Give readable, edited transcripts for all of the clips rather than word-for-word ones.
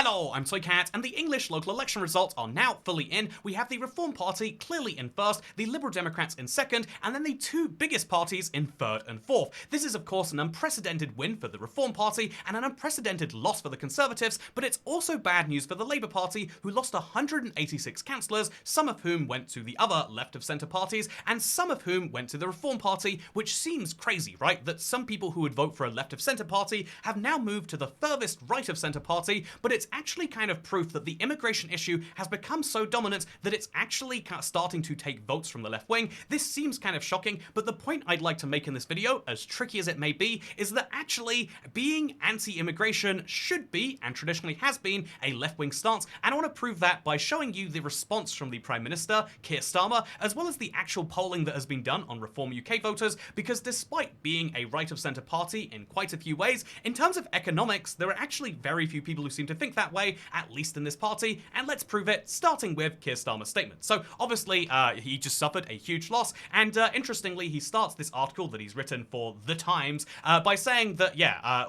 Hello, I'm Toycat, and the English local election results are now fully in. We have the Reform Party clearly in first, the Liberal Democrats in second, and then the two biggest parties in third and fourth. This is of course an unprecedented win for the Reform Party and an unprecedented loss for the Conservatives, but it's also bad news for the Labour Party, who lost 186 councillors, some of whom went to the other left of centre parties, and some of whom went to the Reform Party, which seems crazy, right? That some people who would vote for a left of centre party have now moved to the furthest right of centre party, but it's actually kind of proof that the immigration issue has become so dominant that it's actually starting to take votes from the left wing. This seems kind of shocking, but the point I'd like to make in this video, as tricky as it may be, is that actually being anti-immigration should be, and traditionally has been, a left-wing stance, and I want to prove that by showing you the response from the Prime Minister, Keir Starmer, as well as the actual polling that has been done on Reform UK voters, because despite being a right-of-centre party in quite a few ways, in terms of economics, there are actually very few people who seem to think that way, at least in this party, and let's prove it, starting with Keir Starmer's statement. So obviously, he just suffered a huge loss, and interestingly, he starts this article that he's written for The Times by saying that,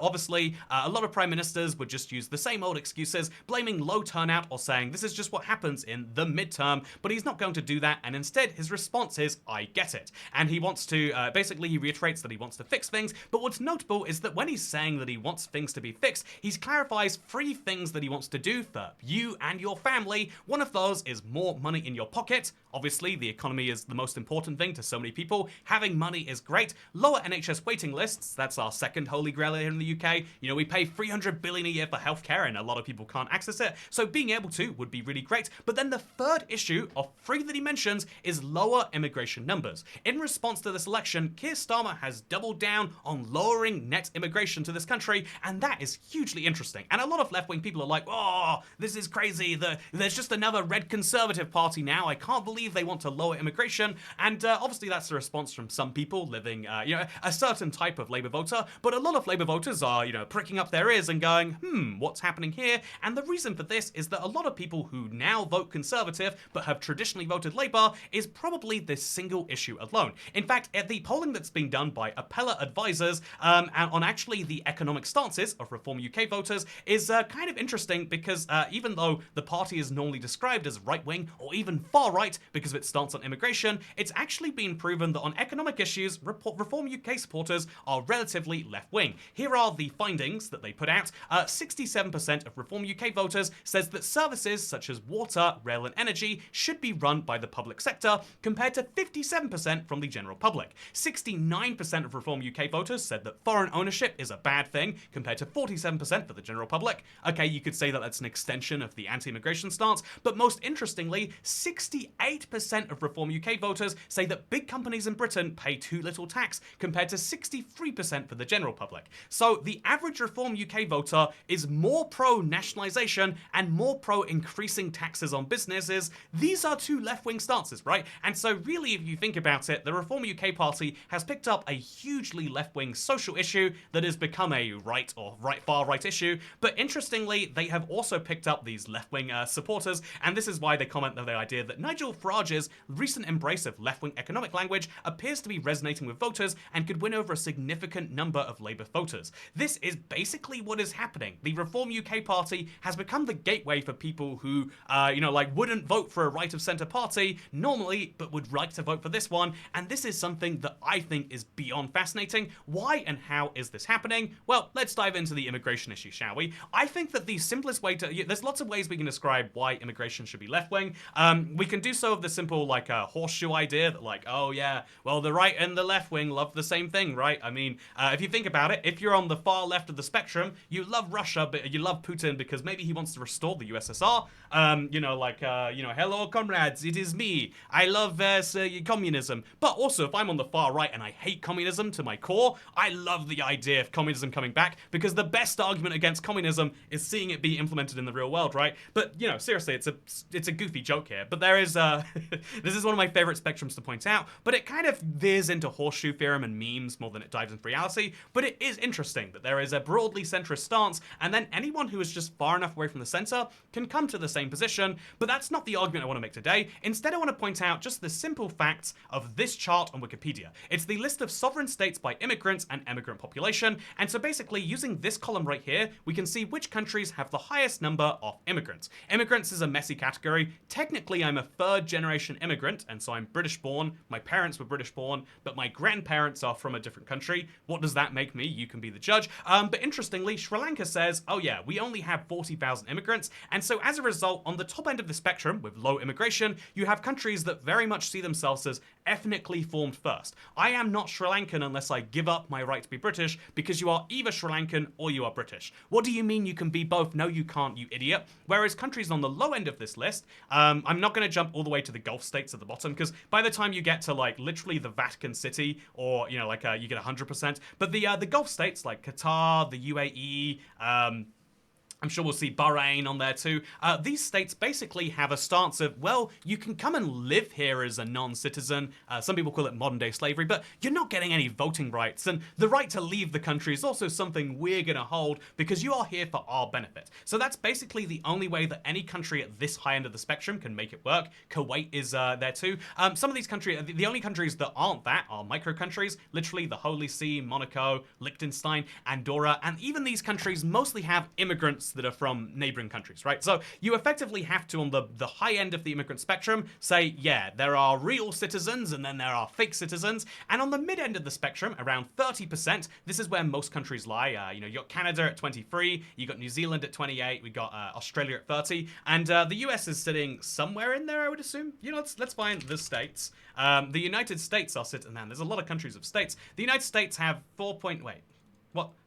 obviously, a lot of prime ministers would just use the same old excuses, blaming low turnout or saying this is just what happens in the midterm, but he's not going to do that, and instead his response is, I get it. And he wants to, basically he reiterates that he wants to fix things, but what's notable is that when he's saying that he wants things to be fixed, he clarifies 3 things that he wants to do for you and your family. One of those is more money in your pocket. Obviously, the economy is the most important thing to so many people. Having money is great. Lower NHS waiting lists, that's our second holy grail here in the UK. You know, we pay $300 billion a year for healthcare and a lot of people can't access it, so being able to would be really great. But then the third issue of 3 that he mentions is lower immigration numbers. In response to this election, Keir Starmer has doubled down on lowering net immigration to this country, and that is hugely interesting. And a lot of left-wing people are like, oh, this is crazy, there's just another red Conservative party now, I can't believe they want to lower immigration. And obviously that's the response from some people living, a certain type of Labour voter, but a lot of Labour voters are, pricking up their ears and going, what's happening here? And the reason for this is that a lot of people who now vote Conservative but have traditionally voted Labour is probably this single issue alone. In fact, at the polling that's been done by Appellate advisors on actually the economic stances of Reform UK voters is kind of interesting because even though the party is normally described as right-wing or even far-right because of its stance on immigration, it's actually been proven that on economic issues, Reform UK supporters are relatively left-wing. Here are the findings that they put out. 67% of Reform UK voters says that services such as water, rail and energy should be run by the public sector, compared to 57% from the general public. 69% of Reform UK voters said that foreign ownership is a bad thing, compared to 47% for the general public. Okay, you could say that that's an extension of the anti-immigration stance, but most interestingly, 68% of Reform UK voters say that big companies in Britain pay too little tax, compared to 63% for the general public. So the average Reform UK voter is more pro-nationalisation and more pro-increasing taxes on businesses. These are 2 left-wing stances, right? And so really, if you think about it, the Reform UK party has picked up a hugely left-wing social issue that has become a right or far-right issue, but interestingly, they have also picked up these left-wing supporters, and this is why they comment on the idea that Nigel Farage's recent embrace of left-wing economic language appears to be resonating with voters and could win over a significant number of Labour voters. This is basically what is happening. The Reform UK party has become the gateway for people who, wouldn't vote for a right-of-centre party normally, but would like to vote for this one, and this is something that I think is beyond fascinating. Why and how is this happening? Well, let's dive into the immigration issue, shall we? I think that the simplest way to... There's lots of ways we can describe why immigration should be left-wing. We can do so with the simple, horseshoe idea that, oh yeah, well, the right and the left wing love the same thing, right? I mean, if you think about it, if you're on the far left of the spectrum, you love Russia, but you love Putin because maybe he wants to restore the USSR. Hello, comrades, it is me. I love communism. But also, if I'm on the far right and I hate communism to my core, I love the idea of communism coming back, because the best argument against communism is seeing it be implemented in the real world, right? But, seriously, it's a goofy joke here. But there is, this is one of my favorite spectrums to point out, but it kind of veers into horseshoe theorem and memes more than it dives into reality. But it is interesting that there is a broadly centrist stance, and then anyone who is just far enough away from the center can come to the same position. But that's not the argument I want to make today. Instead, I want to point out just the simple facts of this chart on Wikipedia. It's the list of sovereign states by immigrants and immigrant population, and so basically using this column right here, we can see which countries have the highest number of immigrants. Immigrants is a messy category. Technically, I'm a third-generation immigrant, and so I'm British-born. My parents were British-born, but my grandparents are from a different country. What does that make me? You can be the judge. But interestingly, Sri Lanka says, oh yeah, we only have 40,000 immigrants, and so as a result, on the top end of the spectrum, with low immigration, you have countries that very much see themselves as ethnically formed first. I am not Sri Lankan unless I give up my right to be British, because you are either Sri Lankan or you are British. What do you mean you can be both? No, you can't, you idiot. Whereas countries on the low end of this list, I'm not going to jump all the way to the Gulf states at the bottom, because by the time you get to like literally the Vatican City, or you get 100%, but the Gulf states like Qatar, the UAE, I'm sure we'll see Bahrain on there too. These states basically have a stance of, well, you can come and live here as a non-citizen. Some people call it modern-day slavery, but you're not getting any voting rights. And the right to leave the country is also something we're going to hold because you are here for our benefit. So that's basically the only way that any country at this high end of the spectrum can make it work. Kuwait is there too. Some of these countries, the only countries that aren't that are micro-countries, literally the Holy See, Monaco, Liechtenstein, Andorra, and even these countries mostly have immigrants that are from neighboring countries, right? So you effectively have to, on the high end of the immigrant spectrum, say, yeah, there are real citizens and then there are fake citizens. And on the mid end of the spectrum, around 30%, this is where most countries lie. You got Canada at 23, you got New Zealand at 28, we got Australia at 30, and the US is sitting somewhere in there, I would assume. Let's find the states. The United States are sitting, man, there's a lot of countries of states. The United States have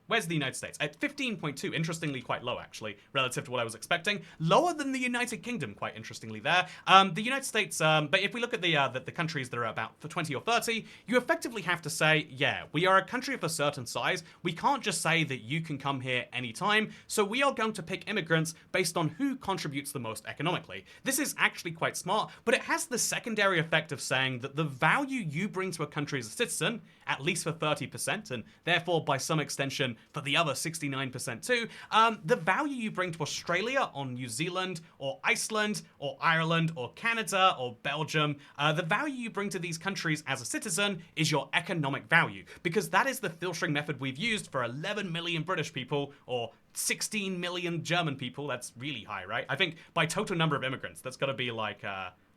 Where's the United States? At 15.2, interestingly quite low actually, relative to what I was expecting. Lower than the United Kingdom, quite interestingly there. The United States, but if we look at the countries that are about 20 or 30, you effectively have to say, yeah, we are a country of a certain size. We can't just say that you can come here anytime, so we are going to pick immigrants based on who contributes the most economically. This is actually quite smart, but it has the secondary effect of saying that the value you bring to a country as a citizen, at least for 30%, and therefore by some extension for the other 69% too, the value you bring to Australia or New Zealand or Iceland or Ireland or Canada or Belgium, the value you bring to these countries as a citizen is your economic value, because that is the filtering method we've used for 11 million British people or 16 million German people. That's really high, right? I think by total number of immigrants, that's got to be like...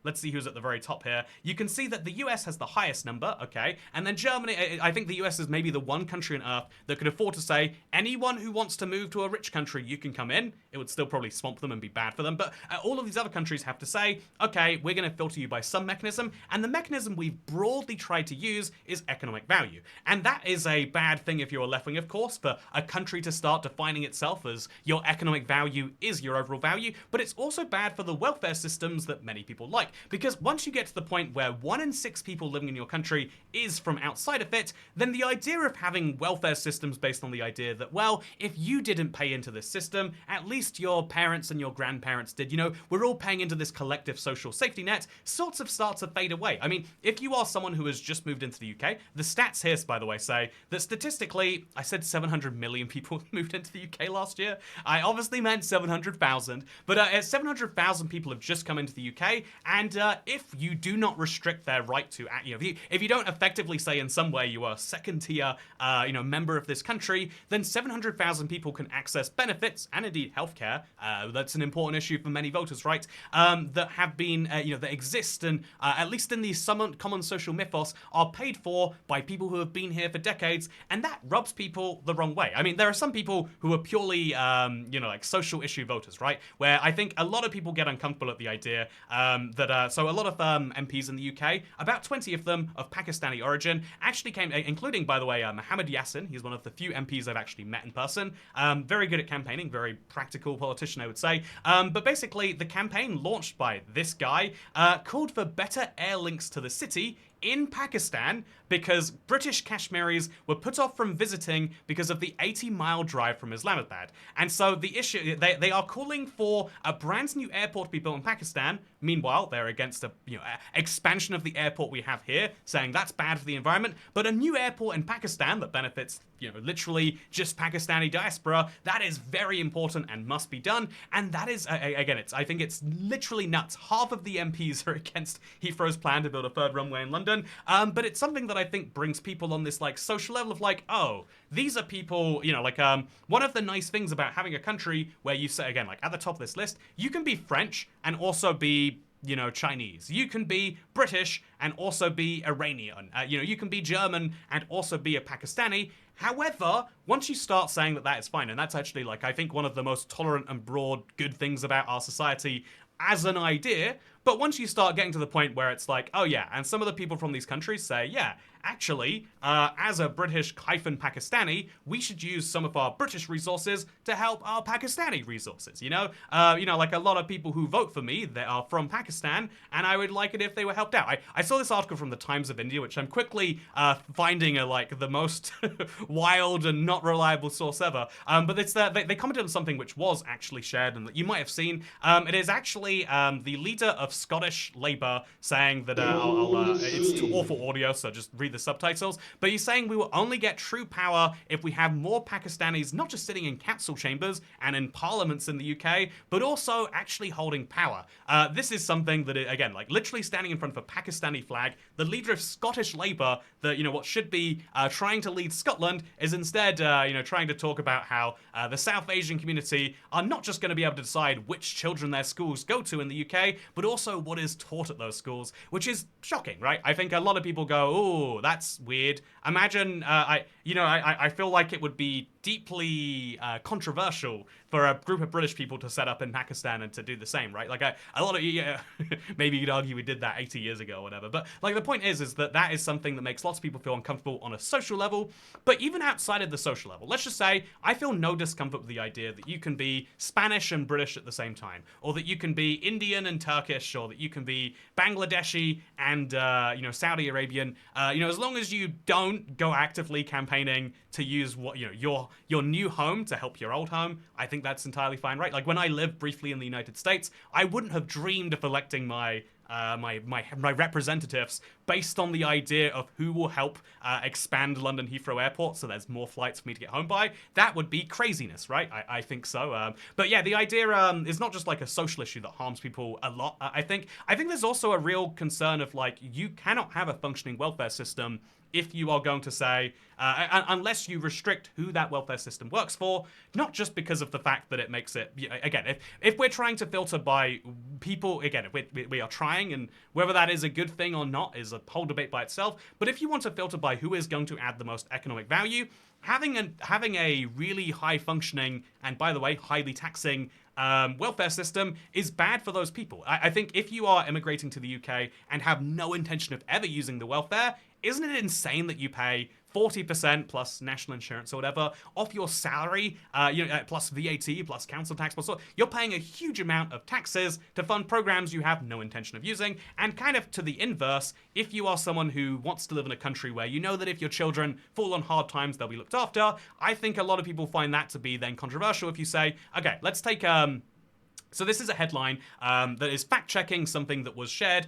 Let's see who's at the very top here. You can see that the US has the highest number, okay? And then Germany, I think the US is maybe the one country on Earth that could afford to say, anyone who wants to move to a rich country, you can come in. It would still probably swamp them and be bad for them. But all of these other countries have to say, okay, we're going to filter you by some mechanism. And the mechanism we've broadly tried to use is economic value. And that is a bad thing if you're a left-wing, of course, for a country to start defining itself as your economic value is your overall value. But it's also bad for the welfare systems that many people like. Because once you get to the point where 1 in 6 people living in your country is from outside of it, then the idea of having welfare systems based on the idea that, well, if you didn't pay into this system, at least your parents and your grandparents did, we're all paying into this collective social safety net, sorts of start to fade away. I mean, if you are someone who has just moved into the UK, the stats here, by the way, say that statistically, I said 700 million people moved into the UK last year. I obviously meant 700,000, but 700,000 people have just come into the UK, and if you do not restrict their right to, if you don't effectively say in some way you are a second tier, member of this country, then 700,000 people can access benefits and indeed healthcare. That's an important issue for many voters, right? That have been, that exist and at least in the somewhat common social mythos are paid for by people who have been here for decades, and that rubs people the wrong way. I mean, there are some people who are purely, like social issue voters, right? Where I think a lot of people get uncomfortable at the idea that so a lot of MPs in the UK, about 20 of them of Pakistani origin, actually came, including, by the way, Mohammed Yassin. He's one of the few MPs I've actually met in person. Very good at campaigning, very practical politician, I would say. But basically, the campaign launched by this guy called for better air links to the city in Pakistan because British Kashmiris were put off from visiting because of the 80-mile drive from Islamabad. And so the issue, they are calling for a brand new airport to be built in Pakistan. Meanwhile, they're against a expansion of the airport we have here, saying that's bad for the environment. But a new airport in Pakistan that benefits, literally just Pakistani diaspora, that is very important and must be done. And that is, again, I think it's literally nuts. Half of the MPs are against Heathrow's plan to build a third runway in London. London, but it's something that I think brings people on this like social level of like, oh, these are people, you know, like one of the nice things about having a country where you say, again, like at the top of this list, you can be French and also be, you know, Chinese. You can be British and also be Iranian. You know, you can be German and also be a Pakistani. However, once you start saying that that is fine, and that's actually like, I think one of the most tolerant and broad good things about our society as an idea, but once you start getting to the point where it's like, oh yeah, and some of the people from these countries say, yeah, actually, as a British-Pakistani, we should use some of our British resources to help our Pakistani resources, you know? Like a lot of people who vote for me, they are from Pakistan, and I would like it if they were helped out. I saw this article from the Times of India, which I'm quickly finding like the most wild and not reliable source ever. But it's they commented on something which was actually shared and that you might have seen. It is actually the leader of Scottish Labour saying that it's too awful audio, so just read the subtitles. But he's saying we will only get true power if we have more Pakistanis not just sitting in council chambers and in parliaments in the UK, but also actually holding power. This is something that, again, like literally standing in front of a Pakistani flag, the leader of Scottish Labour, that, you know, what should be trying to lead Scotland is instead, trying to talk about how the South Asian community are not just going to be able to decide which children their schools go to in the UK, but also what is taught at those schools, which is shocking, right? I think a lot of people go, oh, that's weird. Imagine, I feel like it would be deeply controversial for a group of British people to set up in Pakistan and to do the same, right? Like a lot of, maybe you'd argue we did that 80 years ago or whatever, but like the point is that is something that makes lots of people feel uncomfortable on a social level. But even outside of the social level, let's just say I feel no discomfort with the idea that you can be Spanish and British at the same time, or that you can be Indian and Turkish, or that you can be Bangladeshi and Saudi Arabian. As long as you don't go actively campaigning to use what your new home to help your old home, I think that's entirely fine, right? Like when I lived briefly in the United States, I wouldn't have dreamed of electing my representatives based on the idea of who will help expand London Heathrow Airport so there's more flights for me to get home by. That would be craziness, right? I think so. But yeah, the idea is not just like a social issue that harms people a lot. I think there's also a real concern of like, you cannot have a functioning welfare system if you are going to say, unless you restrict who that welfare system works for, not just because of the fact that it makes it, again, if we're trying to filter by people, again, if we are trying, and whether that is a good thing or not is a whole debate by itself, but if you want to filter by who is going to add the most economic value, having a really high functioning, and by the way, highly taxing welfare system is bad for those people. I think if you are immigrating to the UK and have no intention of ever using the welfare, isn't it insane that you pay 40% plus national insurance or whatever off your salary, plus VAT, plus council tax, plus you're paying a huge amount of taxes to fund programs you have no intention of using. And kind of to the inverse, if you are someone who wants to live in a country where you know that if your children fall on hard times, they'll be looked after, I think a lot of people find that to be then controversial if you say, okay, let's take so this is a headline that is fact-checking something that was shared.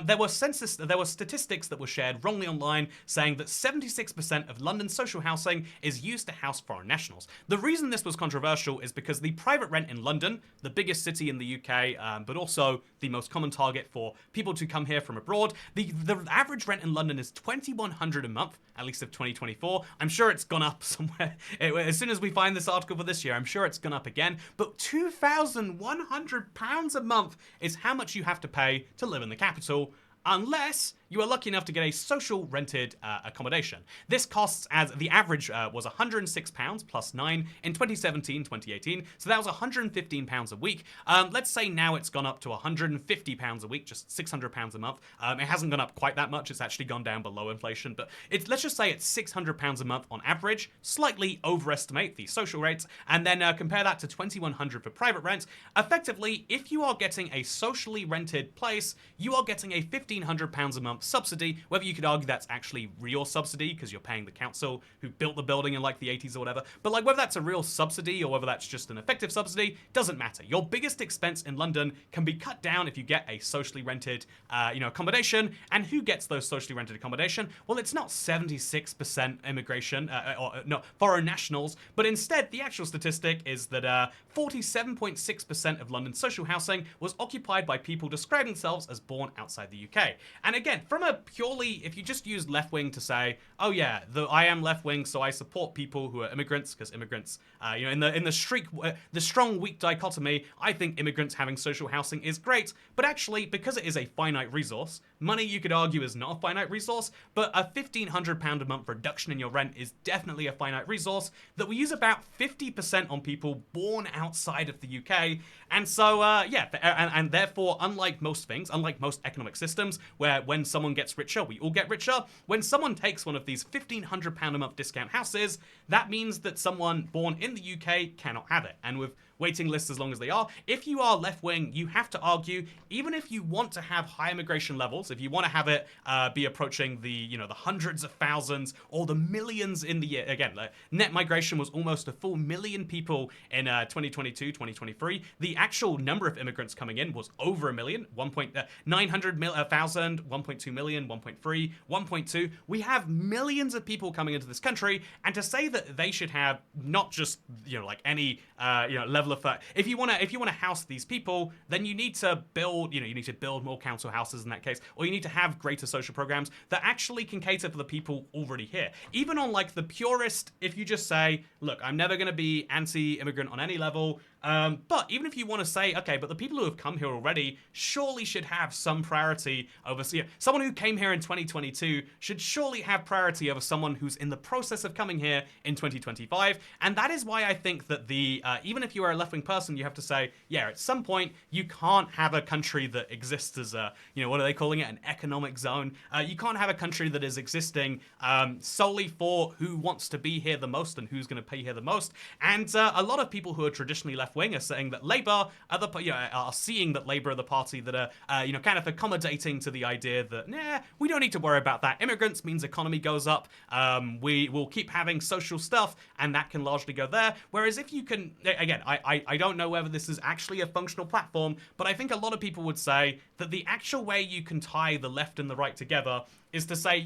There were statistics that were shared wrongly online saying that 76% of London's social housing is used to house foreign nationals. The reason this was controversial is because the private rent in London, the biggest city in the UK, but also the most common target for people to come here from abroad, the average rent in London is £2,100 a month, at least of 2024. I'm sure it's gone up somewhere. As soon as we find this article for this year, I'm sure it's gone up again. But £2,100 a month is how much you have to pay to live in the capital, unless you are lucky enough to get a social rented accommodation. This costs, as the average was £106 plus 9 in 2017-2018, so that was £115 a week. Let's say now it's gone up to £150 a week, just £600 a month. It hasn't gone up quite that much, it's actually gone down below inflation, but let's just say it's £600 a month on average, slightly overestimate the social rates, and then compare that to £2,100 for private rent. Effectively, if you are getting a socially rented place, you are getting a £1,500 a month subsidy, whether you could argue that's actually real subsidy because you're paying the council who built the building in like the 80s or whatever, but like whether that's a real subsidy or whether that's just an effective subsidy, doesn't matter. Your biggest expense in London can be cut down if you get a socially rented accommodation. And who gets those socially rented accommodation? Well, it's not 76% immigration, foreign nationals, but instead the actual statistic is that 47.6% of London's social housing was occupied by people describing themselves as born outside the UK. And again, from a purely, if you just use left-wing to say, oh yeah, I am left-wing, so I support people who are immigrants, because immigrants, in the strong weak dichotomy, I think immigrants having social housing is great, but actually, because it is a finite resource, money, you could argue, is not a finite resource, but a £1,500 a month reduction in your rent is definitely a finite resource that we use about 50% on people born outside of the UK. And so, and therefore, unlike most things, unlike most economic systems, where when someone gets richer, we all get richer, when someone takes one of these £1,500 a month discount houses, that means that someone born in the UK cannot have it. And with waiting lists as long as they are, if you are left-wing, you have to argue, even if you want to have high immigration levels, if you want to have it be approaching the hundreds of thousands or the millions in the year, again, net migration was almost a full million people in 2022, 2023. The actual number of immigrants coming in was over a million, 900,000, 1.2 million, 1.3, 1.2. We have millions of people coming into this country, and to say that they should have not just any level of if you want to house these people, then you need to build more council houses in that case, or you need to have greater social programs that actually can cater for the people already here. Even on like the purest, if you just say, look, I'm never going to be anti-immigrant on any level, but even if you want to say, okay, but the people who have come here already surely should have some priority over, someone who came here in 2022 should surely have priority over someone who's in the process of coming here in 2025. And that is why I think that even if you are a left-wing person, you have to say, yeah, at some point, you can't have a country that exists as a, what are they calling it? An economic zone. You can't have a country that is existing solely for who wants to be here the most and who's going to pay here the most. And a lot of people who are traditionally left-wing are saying that Labour are seeing that Labour are the party that are, kind of accommodating to the idea that, we don't need to worry about that. Immigrants means economy goes up. We will keep having social stuff, and that can largely go there. Whereas if you can, again, I don't know whether this is actually a functional platform, but I think a lot of people would say that the actual way you can tie the left and the right together is to say,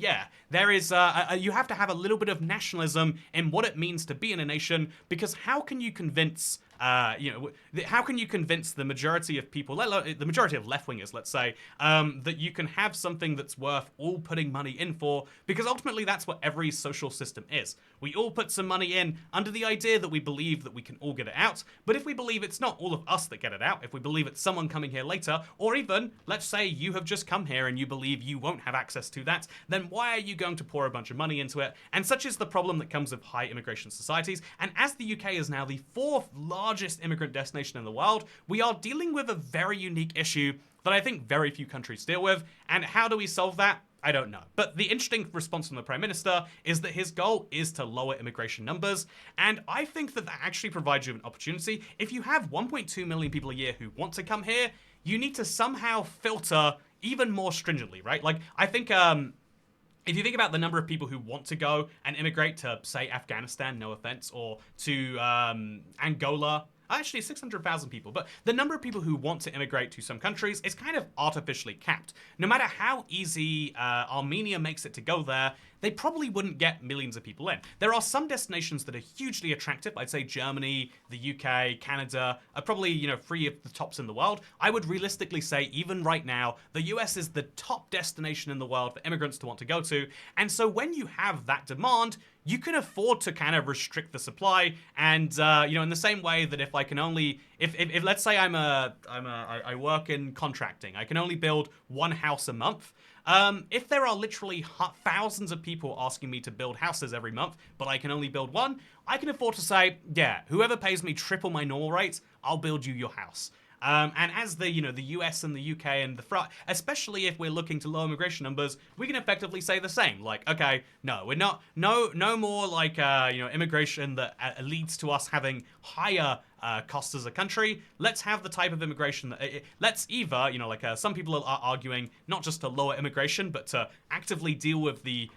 there is, you have to have a little bit of nationalism in what it means to be in a nation, because how can you convince how can you convince the majority of people, the majority of left-wingers, let's say, that you can have something that's worth all putting money in for? Because ultimately that's what every social system is. We all put some money in under the idea that we believe that we can all get it out, but if we believe it's not all of us that get it out, if we believe it's someone coming here later, or even, let's say you have just come here and you believe you won't have access to that, then why are you going to pour a bunch of money into it? And such is the problem that comes with high immigration societies. And as the UK is now the fourth largest immigrant destination in the world, we are dealing with a very unique issue that I think very few countries deal with. And how do we solve that? I don't know. But the interesting response from the Prime Minister is that his goal is to lower immigration numbers. And I think that that actually provides you an opportunity. If you have 1.2 million people a year who want to come here, you need to somehow filter even more stringently, right? Like, I think, if you think about the number of people who want to go and immigrate to, say, Afghanistan, no offense, or to Angola, actually 600,000 people, but the number of people who want to immigrate to some countries is kind of artificially capped. No matter how easy Armenia makes it to go there, they probably wouldn't get millions of people in. There are some destinations that are hugely attractive. I'd say Germany, the UK, Canada are probably, three of the tops in the world. I would realistically say even right now, the US is the top destination in the world for immigrants to want to go to. And so when you have that demand, you can afford to kind of restrict the supply. And, in the same way that if I can only, if let's say I work in contracting, I can only build one house a month. If there are literally thousands of people asking me to build houses every month, but I can only build one, I can afford to say, whoever pays me triple my normal rate, I'll build you your house. And as the US and the UK and especially if we're looking to low immigration numbers, we can effectively say the same. Like, okay, no, we're not, no more like, immigration that leads to us having higher costs as a country. Let's have the type of immigration that, let's either, some people are arguing not just to lower immigration, but to actively deal with the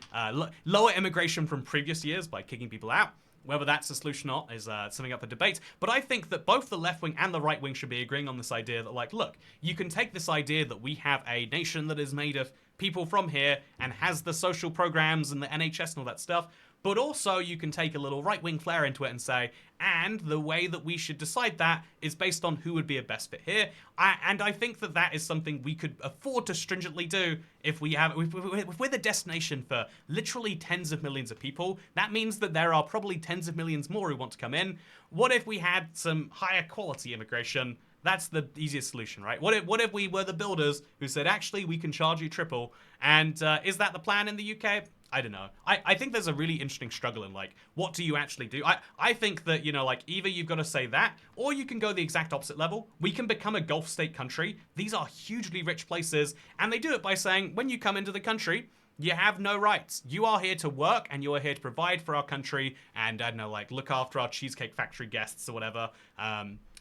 lower immigration from previous years by kicking people out. Whether that's a solution or not is something up for debate. But I think that both the left wing and the right wing should be agreeing on this idea that, like, look, you can take this idea that we have a nation that is made of people from here and has the social programs and the NHS and all that stuff, But also you can take a little right-wing flair into it and say, and the way that we should decide that is based on who would be a best fit here. And I think that that is something we could afford to stringently do if we're the destination for literally tens of millions of people. That means that there are probably tens of millions more who want to come in. What if we had some higher quality immigration? That's the easiest solution, right? What if we were the builders who said, actually, we can charge you triple? And is that the plan in the UK? I don't know. I think there's a really interesting struggle in, like, what do you actually do? I think that, you know, like, either you've got to say that, or you can go the exact opposite level. We can become a Gulf state country. These are hugely rich places, and they do it by saying, when you come into the country, you have no rights. You are here to work, and you are here to provide for our country, and, I don't know, like, look after our Cheesecake Factory guests or whatever.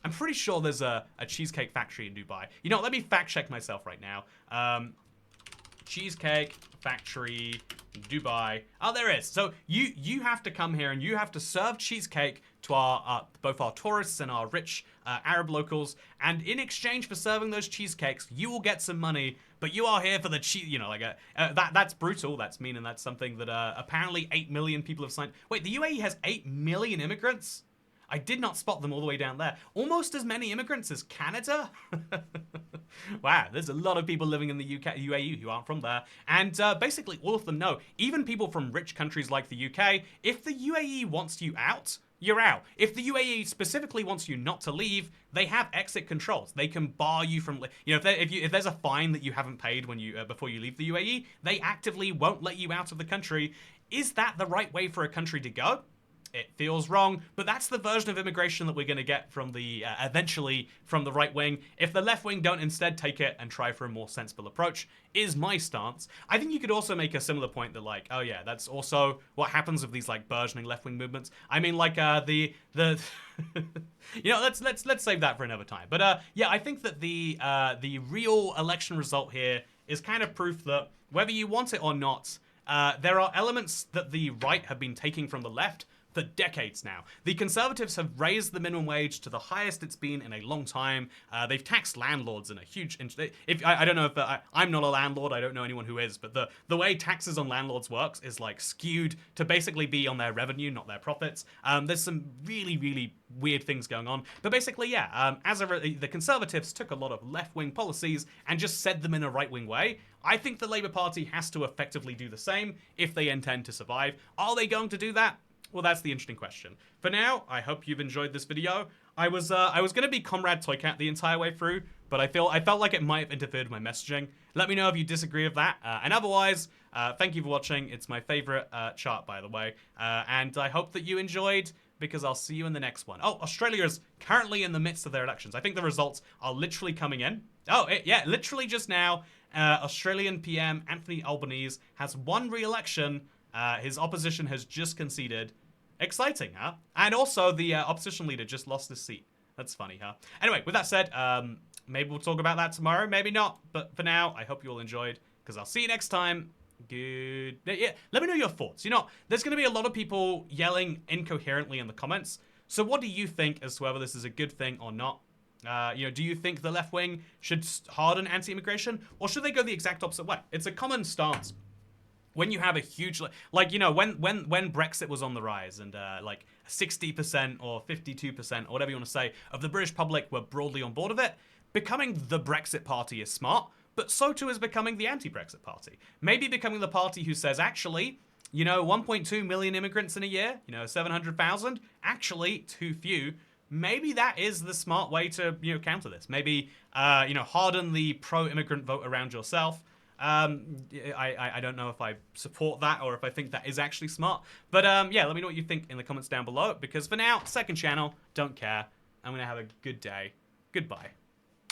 I'm pretty sure there's a Cheesecake Factory in Dubai. You know, let me fact check myself right now. Cheesecake Factory Dubai. Oh, there is. So you have to come here and you have to serve cheesecake to our both our tourists and our rich Arab locals. And in exchange for serving those cheesecakes, you will get some money. But you are here for the cheese. You know, like that's brutal. That's mean, and that's something that apparently 8 million people have signed. Wait, the UAE has 8 million immigrants? I did not spot them all the way down there. Almost as many immigrants as Canada? Wow, there's a lot of people living in the UAE who aren't from there. And basically all of them know, even people from rich countries like the UK, if the UAE wants you out, you're out. If the UAE specifically wants you not to leave, they have exit controls. They can bar you from, you know, if there's a fine that you haven't paid when you before you leave the UAE, they actively won't let you out of the country. Is that the right way for a country to go? It feels wrong, but that's the version of immigration that we're going to get from the, eventually, from the right wing. If the left wing don't instead take it and try for a more sensible approach, is my stance. I think you could also make a similar point that, like, oh yeah, that's also what happens with these, like, burgeoning left wing movements. I mean, like, you know, let's save that for another time. But yeah, I think that the real election result here is kind of proof that whether you want it or not, there are elements that the right have been taking from the left for decades now. The Conservatives have raised the minimum wage to the highest it's been in a long time. They've taxed landlords in a huge... I don't know if... I'm not a landlord, I don't know anyone who is, but the way taxes on landlords works is, like, skewed to basically be on their revenue, not their profits. There's some really, really weird things going on. But basically, yeah, the Conservatives took a lot of left-wing policies and just said them in a right-wing way. I think the Labour Party has to effectively do the same if they intend to survive. Are they going to do that? Well, that's the interesting question. For now, I hope you've enjoyed this video. I was going to be Comrade Toycat the entire way through, but I felt like it might have interfered with my messaging. Let me know if you disagree with that. And otherwise, thank you for watching. It's my favorite chart, by the way. And I hope that you enjoyed, because I'll see you in the next one. Oh, Australia is currently in the midst of their elections. I think the results are literally coming in. Oh, yeah, literally just now, Australian PM Anthony Albanese has won re-election. His opposition has just conceded. Exciting, huh? And also, the opposition leader just lost his seat. That's funny, huh? Anyway, with that said, maybe we'll talk about that tomorrow, maybe not. But for now, I hope you all enjoyed, because I'll see you next time. Good. Yeah, let me know your thoughts. You know, there's going to be a lot of people yelling incoherently in the comments. So what do you think as to whether this is a good thing or not? You know, do you think the left wing should harden anti-immigration, or should they go the exact opposite way? It's a common stance. When you have a huge, like, you know, when Brexit was on the rise and like 60% or 52% or whatever you want to say of the British public were broadly on board of it, becoming the Brexit party is smart, but so too is becoming the anti-Brexit party. Maybe becoming the party who says, actually, you know, 1.2 million immigrants in a year, you know, 700,000, actually too few. Maybe that is the smart way to, you know, counter this. Maybe, you know, harden the pro-immigrant vote around yourself. I don't know if I support that or if I think that is actually smart. But yeah, let me know what you think in the comments down below. Because for now, second channel, don't care. I'm going to have a good day. Goodbye.